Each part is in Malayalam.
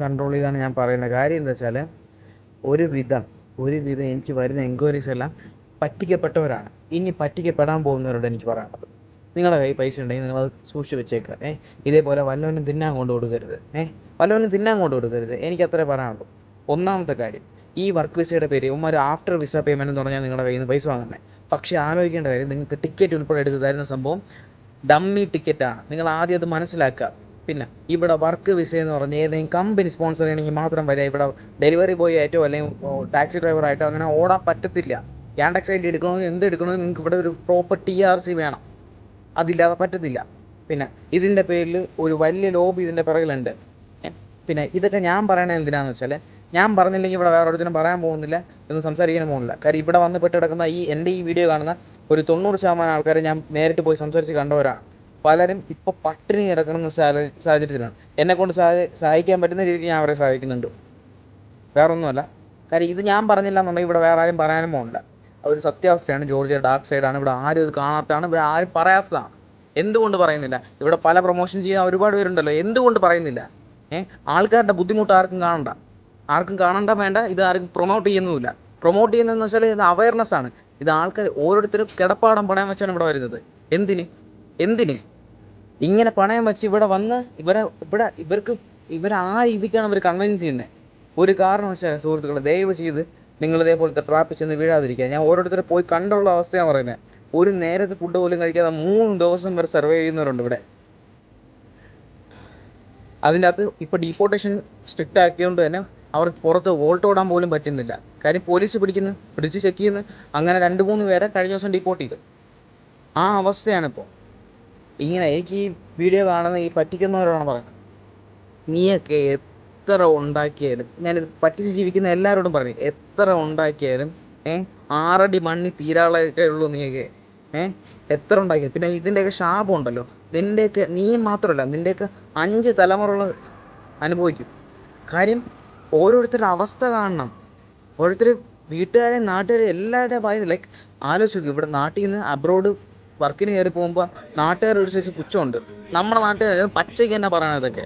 കൺട്രോൾ ചെയ്താണ് ഞാൻ പറയുന്നത്. കാര്യം എന്താ വെച്ചാൽ ഒരുവിധം എനിക്ക് വരുന്ന എൻക്വയറീസ് എല്ലാം പറ്റിക്കപ്പെട്ടവരാണ്. ഇനി പറ്റിക്കപ്പെടാൻ പോകുന്നവരോട് എനിക്ക് പറയാനുള്ളത്, നിങ്ങളുടെ കയ്യിൽ പൈസ ഉണ്ടെങ്കിൽ നിങ്ങളത് സൂക്ഷിച്ച് വെച്ചേക്കുക. ഇതേപോലെ വല്ലവനും തിന്നാൻ കൊണ്ട് കൊടുക്കരുത്. എനിക്ക് അത്രേ പറയാനുള്ളൂ. ഒന്നാമത്തെ കാര്യം, ഈ വർക്ക് വിസയുടെ പേര് ഇവന്മാർ ആഫ്റ്റർ വിസ പേയ്മെൻറ്റ് എന്ന് പറഞ്ഞാൽ നിങ്ങളുടെ കയ്യിൽ നിന്ന് പൈസ വാങ്ങുന്നത്. പക്ഷേ ആലോചിക്കേണ്ട കാര്യം, നിങ്ങൾക്ക് ടിക്കറ്റ് ഉൾപ്പെടെ എടുത്ത് തരുന്ന സംഭവം ഡമ്മി ടിക്കറ്റാണ്. നിങ്ങൾ ആദ്യം അത് മനസ്സിലാക്കുക. പിന്നെ ഇവിടെ വർക്ക് വിസ എന്ന് പറഞ്ഞ് ഏതെങ്കിലും കമ്പനി സ്പോൺസർ ചെയ്യണമെങ്കിൽ മാത്രം വരിക. ഇവിടെ ഡെലിവറി ബോയ് ആയിട്ടോ അല്ലെങ്കിൽ ടാക്സി ഡ്രൈവറായിട്ടോ അങ്ങനെ ഓടാൻ പറ്റത്തില്ല. യാൻഡെക്സ് ഐ ഡി എടുക്കണമെങ്കിൽ എന്ത് എടുക്കണമെങ്കിൽ നിങ്ങൾക്ക് ഇവിടെ ഒരു പ്രോപ്പർ TRC വേണം. അതില്ലാതെ പറ്റത്തില്ല. പിന്നെ ഇതിൻ്റെ പേരിൽ ഒരു വലിയ ലോബി ഇതിൻ്റെ പിറകിലുണ്ട്. പിന്നെ ഇതൊക്കെ ഞാൻ പറയണത് എന്തിനാണെന്ന് വെച്ചാൽ, ഞാൻ പറഞ്ഞില്ലെങ്കിൽ ഇവിടെ വേറെ ഒരുത്തിനും പറയാൻ പോകുന്നില്ല, ഒന്നും സംസാരിക്കാൻ പോകുന്നില്ല. കാര്യം ഇവിടെ വന്ന് പെട്ട് കിടക്കുന്ന എൻ്റെ ഈ വീഡിയോ കാണുന്ന ഒരു 90% ആൾക്കാരെ ഞാൻ നേരിട്ട് പോയി സംസാരിച്ച് കണ്ടവരാണ്. പലരും ഇപ്പോൾ പട്ടിണി കിടക്കുന്ന സാഹചര്യത്തിലാണ്. എന്നെക്കൊണ്ട് സഹായിക്കാൻ പറ്റുന്ന രീതിക്ക് ഞാൻ അവരെ സഹായിക്കുന്നുണ്ട്. വേറൊന്നുമല്ല. കാര്യം ഇത് ഞാൻ പറഞ്ഞില്ല എന്നുണ്ടെങ്കിൽ ഇവിടെ വേറെ ആരും പറയാനും പോകണില്ല. അതൊരു സത്യാവസ്ഥയാണ്. ജോർജിയ ഡാർക്ക് സൈഡാണ്. ഇവിടെ ആരും ഇത് കാണാത്തതാണ്, ഇവിടെ ആരും പറയാത്തതാണ്. എന്തുകൊണ്ട് പറയുന്നില്ല? ഇവിടെ പല പ്രൊമോഷൻ ചെയ്യാൻ ഒരുപാട് പേരുണ്ടല്ലോ, എന്തുകൊണ്ട് പറയുന്നില്ല? ആൾക്കാരുടെ ബുദ്ധിമുട്ട് ആർക്കും കാണണ്ട വേണ്ട. ഇത് ആർക്കും പ്രൊമോട്ട് ചെയ്യുന്നുമില്ല. പ്രൊമോട്ട് ചെയ്യുന്നതെന്ന് വെച്ചാൽ ഇത് അവയർനെസ് ആണ്. ഇത് ആൾക്കാർ ഓരോരുത്തരും കിടപ്പാടം പണയം വെച്ചാണ് ഇവിടെ വരുന്നത്. എന്തിന് ഇങ്ങനെ പണയം വെച്ച് ഇവിടെ വന്ന് ഇവരെ ആ രീതിക്കാണ് അവർ കൺവിൻസ് ചെയ്യുന്നത്. ഒരു കാരണവശാലും സുഹൃത്തുക്കളെ, ദയവ് ചെയ്ത് നിങ്ങൾ ഇതേപോലത്തെ ട്രാപ്പിൽ ചെന്ന് വീഴാതിരിക്കുക. ഞാൻ ഓരോരുത്തരെ പോയി കണ്ടുള്ള അവസ്ഥയാണ് പറയുന്നത്. ഒരു നേരത്തെ ഫുഡ് പോലും കഴിക്കാതെ 3 ദിവസം വരെ സർവൈവ് ചെയ്യുന്നവരുണ്ട് ഇവിടെ. അതിൻ്റെ അകത്ത് ഇപ്പോൾ ഡീപ്പോർട്ടേഷൻ സ്ട്രിക്റ്റ് ആക്കിയതുകൊണ്ട് തന്നെ അവർക്ക് പുറത്ത് വോൾട്ടോടാൻ പോലും പറ്റുന്നില്ല. കാര്യം പോലീസ് പിടിച്ച് ചെക്ക് ചെയ്യുന്നു. അങ്ങനെ 2-3 പേരെ കഴിഞ്ഞ ദിവസം ഡീപ്പോർട്ട് ചെയ്തു. ആ അവസ്ഥയാണിപ്പോൾ. ഇങ്ങനെ എനിക്ക് ഈ വീഡിയോ കാണുന്ന ഈ പറ്റിക്കുന്നവരോടാണ് പറയുന്നത്, നീയൊക്കെ എത്ര ഉണ്ടാക്കിയാലും, ഞാനിത് പറ്റിച്ച് ജീവിക്കുന്ന എല്ലാവരോടും പറഞ്ഞു, എത്ര ഉണ്ടാക്കിയാലും 6 അടി മണ്ണി തീരാളൊക്കെ ഉള്ളൂ നീയൊക്കെ. എത്ര ഉണ്ടാക്കിയാലും. പിന്നെ ഇതിൻ്റെയൊക്കെ ശാപം ഉണ്ടല്ലോ, നീ മാത്രമല്ല, നിൻ്റെയൊക്കെ 5 തലമുറകൾ അനുഭവിക്കും. കാര്യം ഓരോരുത്തരുടെ അവസ്ഥ കാണണം. ഓരോരുത്തർ വീട്ടുകാരെയും നാട്ടുകാരെയും എല്ലാവരുടെയും ഭയം. ലൈക്ക് ആലോചിച്ച് നോക്കും, ഇവിടെ നാട്ടിൽ നിന്ന് അബ്രോഡ് വർക്കിന് കയറി പോകുമ്പോൾ നാട്ടുകാർ ഒരു സൈസ് പുച്ഛമുണ്ട്. നമ്മുടെ നാട്ടുകാർ പച്ചയ്ക്ക് തന്നെ പറയണത് ഇതൊക്കെ.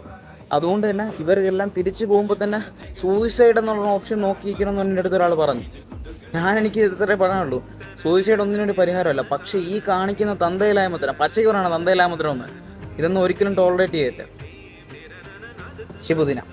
അതുകൊണ്ട് തന്നെ ഇവർക്കെല്ലാം തിരിച്ചു പോകുമ്പോൾ തന്നെ സൂയിസൈഡ് എന്നുള്ള ഓപ്ഷൻ നോക്കിയിരിക്കണം എന്ന് എൻ്റെ അടുത്ത് ഒരാൾ പറഞ്ഞു. എനിക്ക് ഇത്രേ പറയാനുള്ളൂ. സൂയിസൈഡ് ഒന്നിനും ഒരു പരിഹാരമല്ല. പക്ഷേ ഈ കാണിക്കുന്ന തന്തയിലായ്മത്തരം, പച്ചയ്ക്ക് പറയണം തന്തയിലായ്മത്തരം ഒന്ന്, ഇതൊന്നും ഒരിക്കലും ടോളറേറ്റ് ചെയ്യരുത്. ശുഭദിനം.